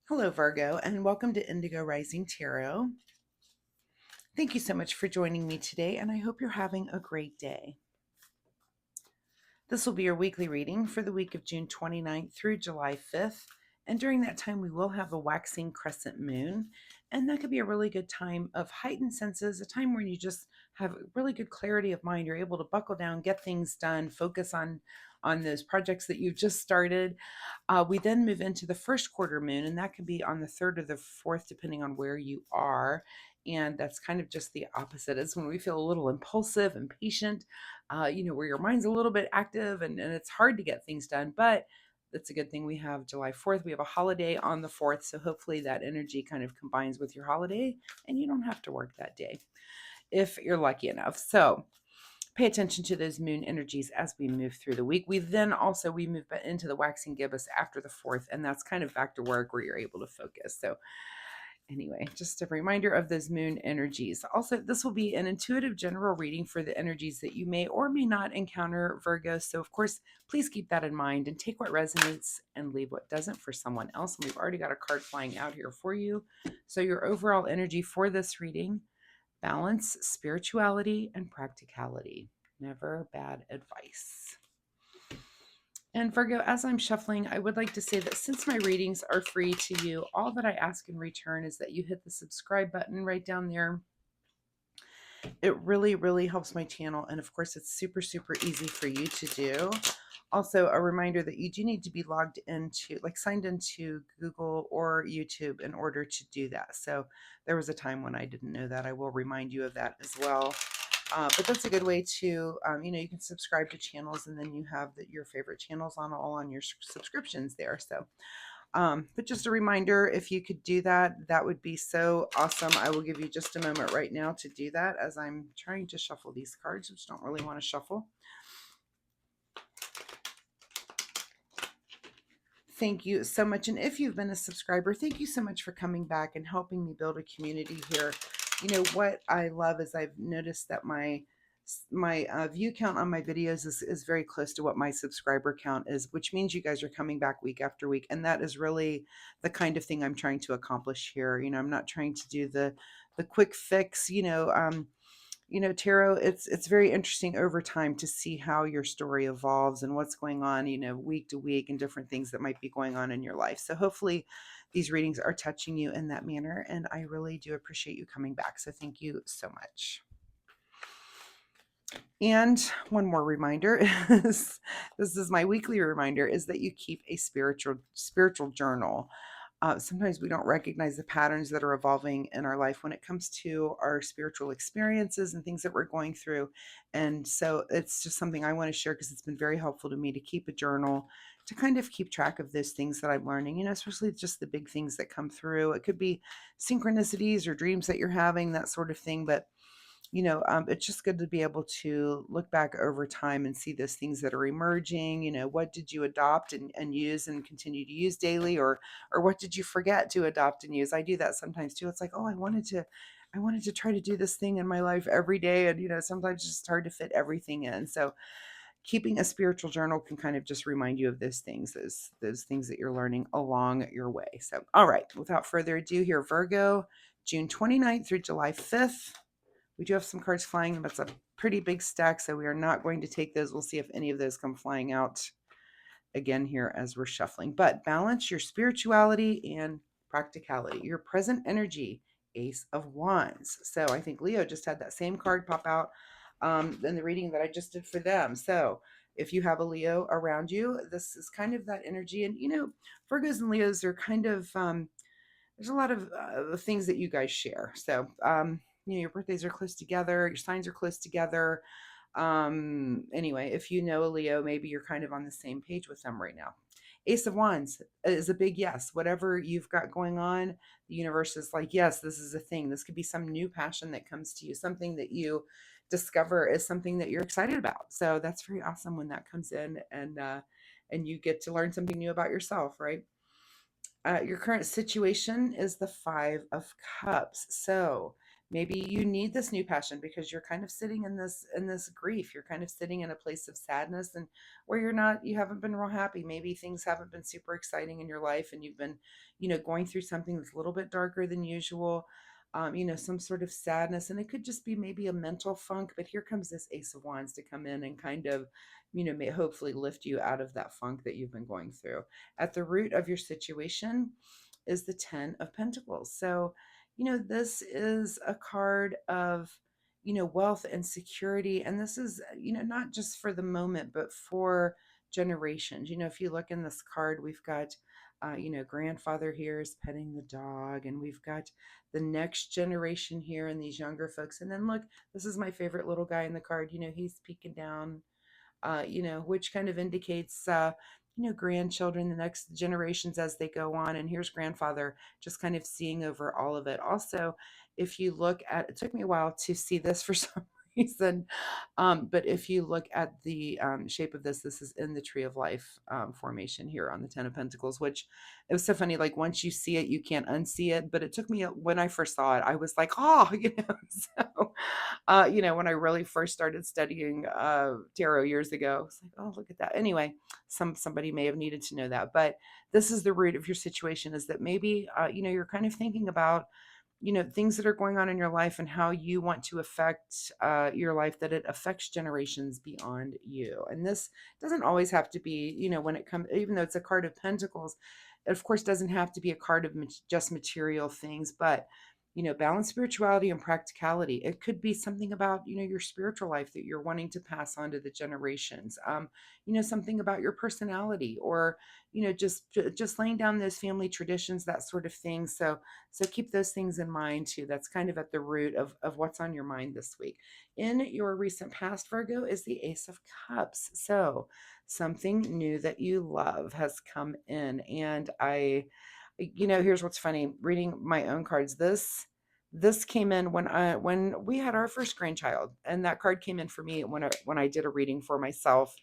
Hello, Virgo, and welcome to Indigo Rising Tarot. Thank you so much for joining me today, and I hope you're having a great day. This will be your weekly reading for the week of June 29th through July 5th. And during that time, we will have a waxing crescent moon. And that could be a really good time of heightened senses, a time when you just have really good clarity of mind. You're able to buckle down, get things done, focus on those projects that you've just started. We then move into the first quarter moon, and that can be on the 3rd or the 4th, depending on where you are. And that's kind of just the opposite. It's when we feel a little impulsive, impatient, where your mind's a little bit active and it's hard to get things done. But that's a good thing. We have July 4th. We have a holiday on the 4th. So hopefully that energy kind of combines with your holiday and you don't have to work that day if you're lucky enough. So pay attention to those moon energies as we move through the week. We move into the waxing gibbous after the 4th, and that's kind of back to work where you're able to focus. So anyway, just a reminder of those moon energies. Also, this will be an intuitive general reading for the energies that you may or may not encounter, Virgo. So of course, please keep that in mind and take what resonates and leave what doesn't for someone else. And we've already got a card flying out here for you. So your overall energy for this reading: balance, spirituality, and practicality. Never bad advice. And Virgo, as I'm shuffling, I would like to say that since my readings are free to you, all that I ask in return is that you hit the subscribe button right down there. It really, really helps my channel. And of course, it's super, super easy for you to do. Also, a reminder that you do need to be signed into Google or YouTube in order to do that. So there was a time when I didn't know that. I will remind you of that as well. But that's a good way to, you can subscribe to channels and then you have your favorite channels all on your subscriptions there. So, but just a reminder, if you could do that, that would be so awesome. I will give you just a moment right now to do that as I'm trying to shuffle these cards, which don't really want to shuffle. Thank you so much. And if you've been a subscriber, thank you so much for coming back and helping me build a community here. You know, what I love is I've noticed that my view count on my videos is very close to what my subscriber count is, which means you guys are coming back week after week. And that is really the kind of thing I'm trying to accomplish here. You know, I'm not trying to do the quick fix, tarot, it's very interesting over time to see how your story evolves and what's going on, week to week, and different things that might be going on in your life. So hopefully these readings are touching you in that manner, and I really do appreciate you coming back. So thank you so much. And one more reminder is this is my weekly reminder, is that you keep a spiritual journal. Sometimes we don't recognize the patterns that are evolving in our life when it comes to our spiritual experiences and things that we're going through. And so it's just something I want to share because it's been very helpful to me to keep a journal, to kind of keep track of those things that I'm learning, especially just the big things that come through. It could be synchronicities or dreams that you're having, that sort of thing. But it's just good to be able to look back over time and see those things that are emerging. What did you adopt and use and continue to use daily, or what did you forget to adopt and use? I do that sometimes too. It's like, oh, I wanted to try to do this thing in my life every day. And, sometimes it's just hard to fit everything in. So keeping a spiritual journal can kind of just remind you of those things, those things that you're learning along your way. So, all right, without further ado here, Virgo, June 29th through July 5th. We do have some cards flying, but it's a pretty big stack, so we are not going to take those. We'll see if any of those come flying out again here as we're shuffling. But balance, your spirituality and practicality, your present energy, Ace of Wands. So I think Leo just had that same card pop out in the reading that I just did for them. So if you have a Leo around you, this is kind of that energy. And, Virgos and Leos are kind of, there's a lot of things that you guys share. So, your birthdays are close together, your signs are close together. Anyway, if you know a Leo, maybe you're kind of on the same page with them right now. Ace of Wands is a big yes. Whatever you've got going on, the universe is like, yes, this is a thing. This could be some new passion that comes to you, something that you discover is something that you're excited about. So that's very awesome when that comes in, and you get to learn something new about yourself, right? Your current situation is the 5 of Cups. So maybe you need this new passion because you're kind of sitting in this grief. You're kind of sitting in a place of sadness, and where you haven't been real happy. Maybe things haven't been super exciting in your life, and you've been, going through something that's a little bit darker than usual. Some sort of sadness, and it could just be maybe a mental funk. But here comes this Ace of Wands to come in and kind of, may hopefully lift you out of that funk that you've been going through. At the root of your situation is the Ten of Pentacles. So, this is a card of, wealth and security. And this is, not just for the moment, but for generations. If you look in this card, we've got, grandfather here is petting the dog, and we've got the next generation here and these younger folks. And then look, this is my favorite little guy in the card. He's peeking down, which kind of indicates, grandchildren, the next generations as they go on. And here's grandfather just kind of seeing over all of it. Also, if you look at, it took me a while to see this for some reason, but if you look at the shape of this is in the Tree of Life formation here on the Ten of Pentacles, which it was so funny. Like once you see it, you can't unsee it. But it took me, when I first saw it, I was like, oh, so when I really first started studying tarot years ago, it's like, oh, look at that. Anyway, somebody may have needed to know that, but this is the root of your situation, is that maybe you're kind of thinking about things that are going on in your life and how you want to affect your life, that it affects generations beyond you. And this doesn't always have to be, when it comes, even though it's a card of pentacles, it of course doesn't have to be a card of just material things, but balance spirituality and practicality. It could be something about, your spiritual life that you're wanting to pass on to the generations. Something about your personality, or, just laying down those family traditions, that sort of thing. So keep those things in mind too. That's kind of at the root of what's on your mind this week. In your recent past, Virgo, is the Ace of Cups. So something new that you love has come in. And here's what's funny, reading my own cards. This came in when we had our first grandchild, and that card came in for me when I did a reading for myself.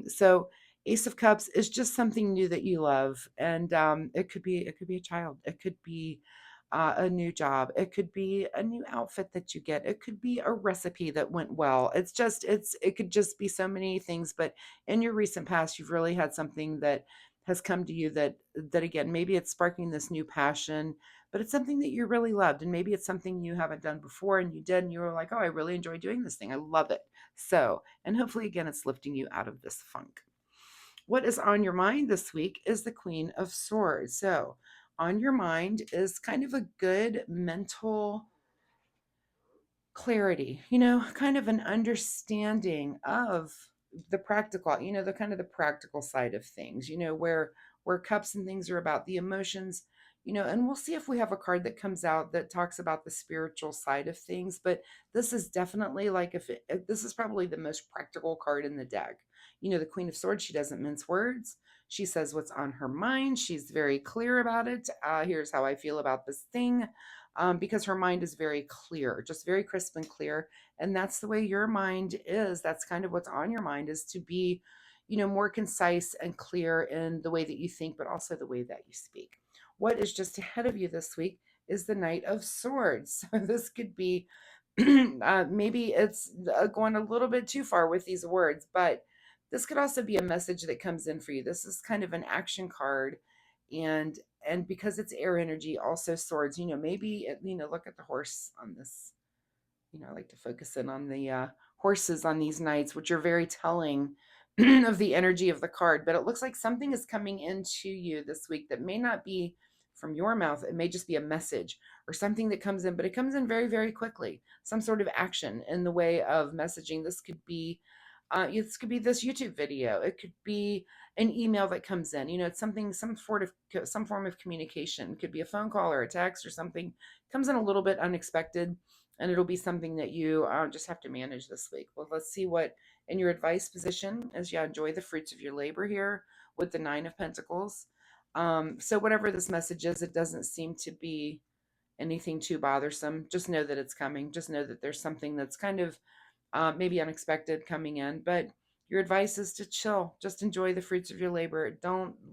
So Ace of Cups is just something new that you love, and it could be a child, it could be a new job, it could be a new outfit that you get, it could be a recipe that went well. It could just be so many things. But in your recent past, you've really had something that has come to you that again, maybe it's sparking this new passion, but it's something that you really loved. And maybe it's something you haven't done before and you did, and you were like, oh, I really enjoy doing this thing, I love it. So, and hopefully again, it's lifting you out of this funk. What is on your mind this week is the Queen of Swords. So on your mind is kind of a good mental clarity, kind of an understanding of the practical, the kind of the practical side of things, where cups and things are about the emotions, and we'll see if we have a card that comes out that talks about the spiritual side of things. But this is definitely like, if this is probably the most practical card in the deck. The Queen of Swords, she doesn't mince words. She says what's on her mind. She's very clear about it. Here's how I feel about this thing, because her mind is very clear, just very crisp and clear. And that's the way your mind is. That's kind of what's on your mind, is to be, more concise and clear in the way that you think, but also the way that you speak. What is just ahead of you this week is the Knight of Swords. So this could be, maybe it's going a little bit too far with these words, but this could also be a message that comes in for you. This is kind of an action card, and because it's air energy, also swords, maybe look at the horse on this. I like to focus in on the horses on these nights, which are very telling of the energy of the card. But it looks like something is coming into you this week that may not be from your mouth. It may just be a message or something that comes in, but it comes in very, very quickly. Some sort of action in the way of messaging. This could be this YouTube video. It could be an email that comes in. It's something, some form of communication. It could be a phone call or a text or something. Comes in a little bit unexpected, and it'll be something that you just have to manage this week. Well, let's see what in your advice position is. Yeah, enjoy the fruits of your labor here with the Nine of Pentacles. So whatever this message is, it doesn't seem to be anything too bothersome. Just know that it's coming. Just know that there's something that's kind of maybe unexpected coming in. But your advice is to chill. Just enjoy the fruits of your labor.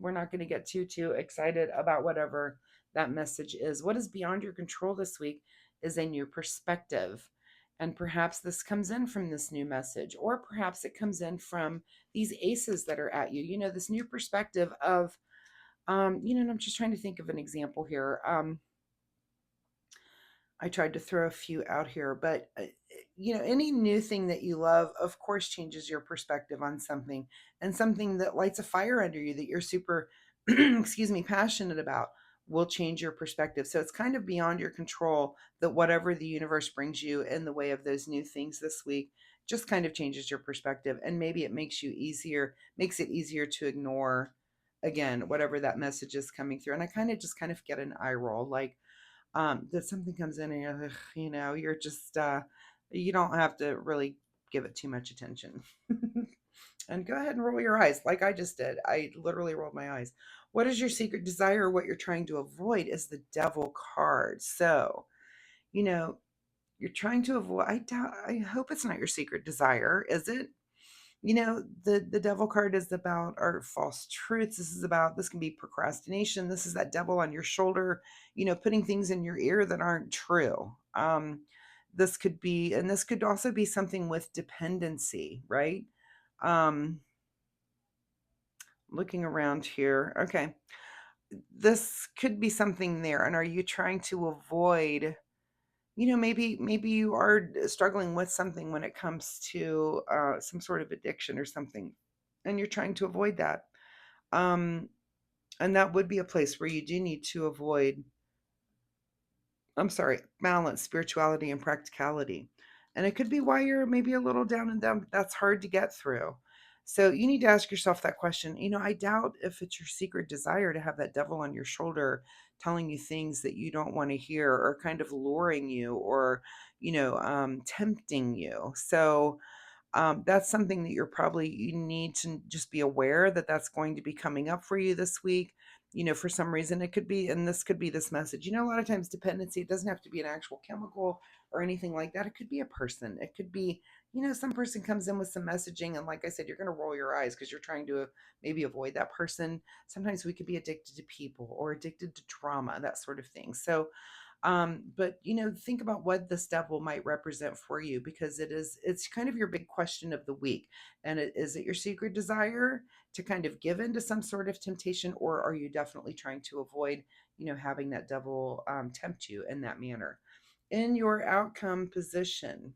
We're not going to get too excited about whatever that message is. What is beyond your control this week is a new perspective. And perhaps this comes in from this new message, or perhaps it comes in from these aces that are at you, this new perspective of, and I'm just trying to think of an example here. I tried to throw a few out here, but any new thing that you love, of course, changes your perspective on something, and something that lights a fire under you that you're super, excuse me, passionate about will change your perspective. So it's kind of beyond your control that whatever the universe brings you in the way of those new things this week just kind of changes your perspective, and maybe it makes it easier to ignore again whatever that message is coming through. And I kind of get an eye roll, like that something comes in and you're just you don't have to really give it too much attention. And go ahead and roll your eyes like I just did. I literally rolled my eyes. What is your secret desire? What you're trying to avoid is the devil card. So you know you're trying to avoid, I hope it's not your secret desire, is it? The devil card is about our false truths. This can be procrastination. This is that devil on your shoulder, putting things in your ear that aren't true. This could be, and this could also be something with dependency, right? um Looking around here, okay, this could be something there. And are you trying to avoid, maybe you are struggling with something when it comes to some sort of addiction or something, and you're trying to avoid that. um and that would be a place where you do need to avoid, I'm sorry, balance spirituality and practicality. And it could be why you're maybe a little down and down. That's hard to get through. So you need to ask yourself that question. I doubt if it's your secret desire to have that devil on your shoulder telling you things that you don't want to hear, or kind of luring you, or tempting you. So that's something that you need to just be aware that that's going to be coming up for you this week. For some reason it could be, and this could be this message. A lot of times dependency, it doesn't have to be an actual chemical or anything like that. It could be a person. It could be, some person comes in with some messaging, and like I said, you're going to roll your eyes because you're trying to maybe avoid that person. Sometimes we could be addicted to people or addicted to drama, that sort of thing. So but think about what this devil might represent for you, because it's kind of your big question of the week. And is it your secret desire to kind of give in to some sort of temptation, or are you definitely trying to avoid having that devil tempt you in that manner? In your outcome position,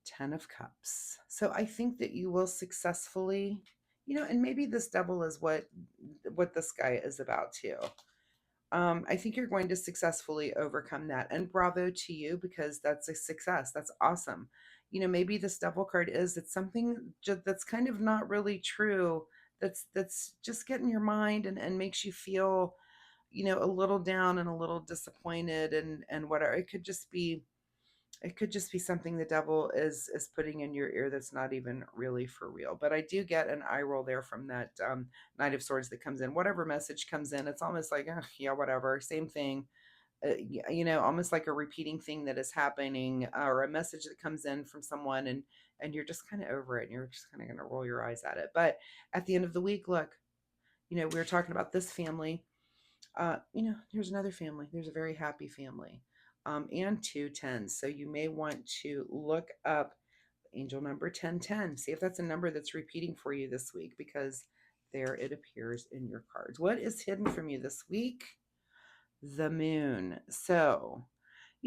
10 of cups. So I think that you will successfully, and maybe this devil is what this guy is about too. I think you're going to successfully overcome that. And bravo to you, because that's a success. That's awesome. Maybe this devil card is, it's something that's kind of not really true. That's just getting your mind, and makes you feel, a little down and a little disappointed, and whatever. It could just be something the devil is putting in your ear that's not even really for real. But I do get an eye roll there from that Knight of Swords that comes in. Whatever message comes in, it's almost like, yeah, whatever, same thing. Almost like a repeating thing that is happening, or a message that comes in from someone, and you're just kind of over it, and you're just kind of going to roll your eyes at it. But at the end of the week, look, we were talking about this family. Here's another family. There's a very happy family, and two tens. So you may want to look up angel number 1010. See if that's a number that's repeating for you this week, because there it appears in your cards. What is hidden from you this week? The moon. So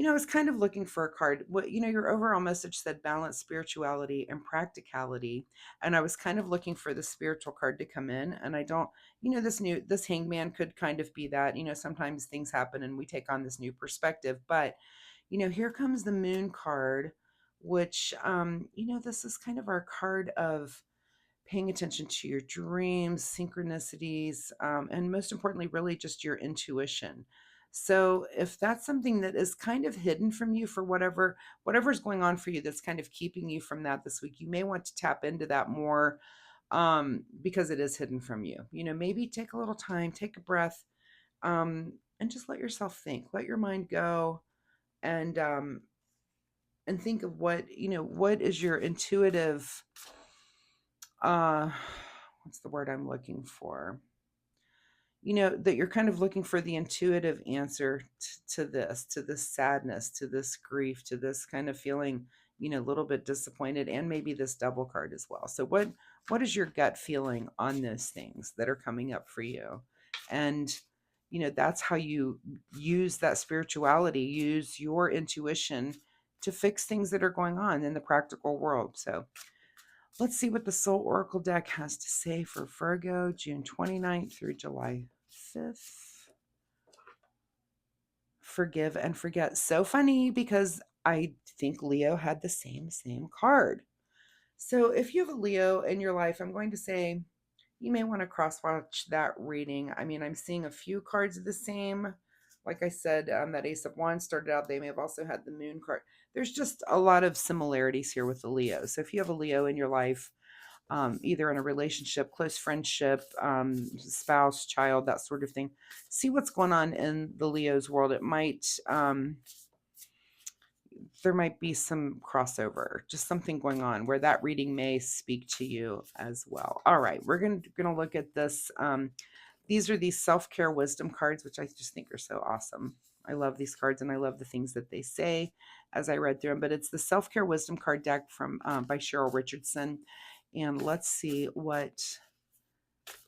I was kind of looking for a card. Your overall message said balance, spirituality, and practicality. And I was kind of looking for the spiritual card to come in. And I don't, this hangman could kind of be that. Sometimes things happen and we take on this new perspective. But, here comes the moon card, which, this is kind of our card of paying attention to your dreams, synchronicities, and most importantly, really just your intuition. So if that's something that is kind of hidden from you for whatever's going on for you, that's kind of keeping you from that this week, you may want to tap into that more, because it is hidden from you. Maybe take a little time, take a breath, and just let yourself think, let your mind go, and think of what is your intuitive, uh what's the word I'm looking for? that you're kind of looking for the intuitive answer to this sadness, to this grief, to this kind of feeling, a little bit disappointed, and maybe this double card as well. So what is your gut feeling on those things that are coming up for you? And that's how you use that spirituality, use your intuition to fix things that are going on in the practical world. So let's see what the Soul Oracle deck has to say for Virgo, June 29th through July 5th. Forgive and forget. So funny because I think Leo had the same card. So if you have a Leo in your life, I'm going to say you may want to cross watch that reading. I mean, I'm seeing a few cards of the same. Like I said, that Ace of Wands started out, they may have also had the Moon card. There's just a lot of similarities here with the Leo. So if you have a Leo in your life, either in a relationship, close friendship, spouse, child, that sort of thing, see what's going on in the Leo's world. It might, there might be some crossover, just something going on where that reading may speak to you as well. All right, we're gonna look at this. These are these self-care wisdom cards, which I just think are so awesome. I love these cards and I love the things that they say as I read through them. But it's the self-care wisdom card deck from by Cheryl Richardson. And let's see what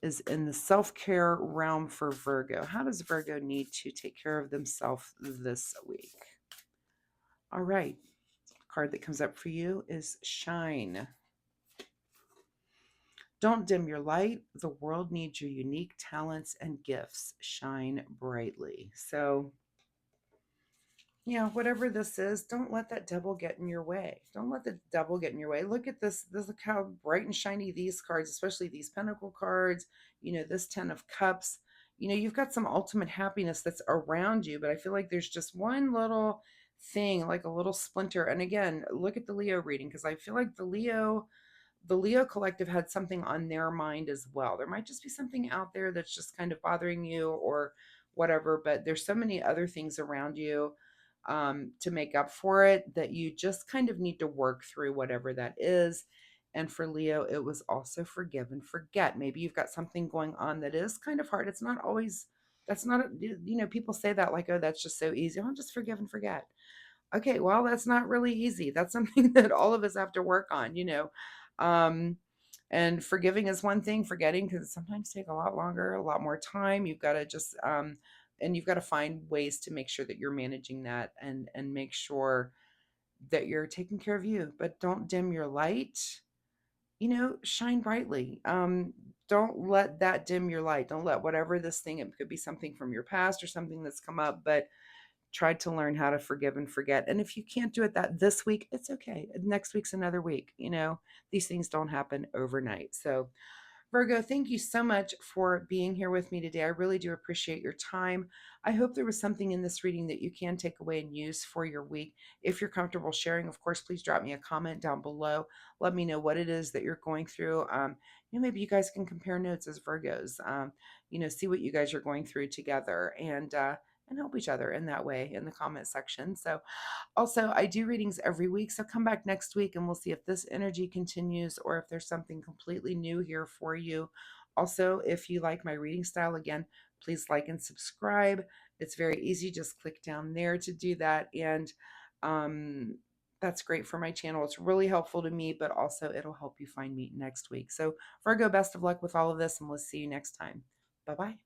is in the self-care realm for Virgo. How does Virgo need to take care of themselves this week? All right. The card that comes up for you is Shine. Don't dim your light. The world needs your unique talents and gifts. Shine brightly. So, whatever this is, don't let that devil get in your way. Don't let the devil get in your way. Look at this. Look how bright and shiny these cards, especially these pentacle cards, this 10 of cups. You've got some ultimate happiness that's around you, but I feel like there's just one little thing, like a little splinter. And again, look at the Leo reading, because I feel like the Leo collective had something on their mind as well. There might just be something out there that's just kind of bothering you or whatever, but there's so many other things around you to make up for it, that you just kind of need to work through whatever that is. And for Leo, it was also forgive and forget. Maybe you've got something going on that is kind of hard. It's not always, that's not, people say that like, oh, that's just so easy. I'll just forgive and forget. Okay, well, that's not really easy. That's something that all of us have to work on. Um, and forgiving is one thing, forgetting can sometimes take a lot longer, a lot more time. You've got to just and you've got to find ways to make sure that you're managing that, and make sure that you're taking care of you, but don't dim your light. Shine brightly. Don't let that dim your light. Don't let whatever this thing, it could be something from your past or something that's come up, but try to learn how to forgive and forget. And if you can't do it that this week, it's okay. Next week's another week. These things don't happen overnight. So Virgo, thank you so much for being here with me today. I really do appreciate your time. I hope there was something in this reading that you can take away and use for your week. If you're comfortable sharing, of course, please drop me a comment down below. Let me know what it is that you're going through. Maybe you guys can compare notes as Virgos. See what you guys are going through together, and help each other in that way in the comment section. So also, I do readings every week, so come back next week and we'll see if this energy continues or if there's something completely new here for you. Also, if you like my reading style, again, please like and subscribe. It's very easy. Just click down there to do that. And that's great for my channel. It's really helpful to me, but also it'll help you find me next week. So, Virgo, best of luck with all of this, and we'll see you next time. Bye-bye.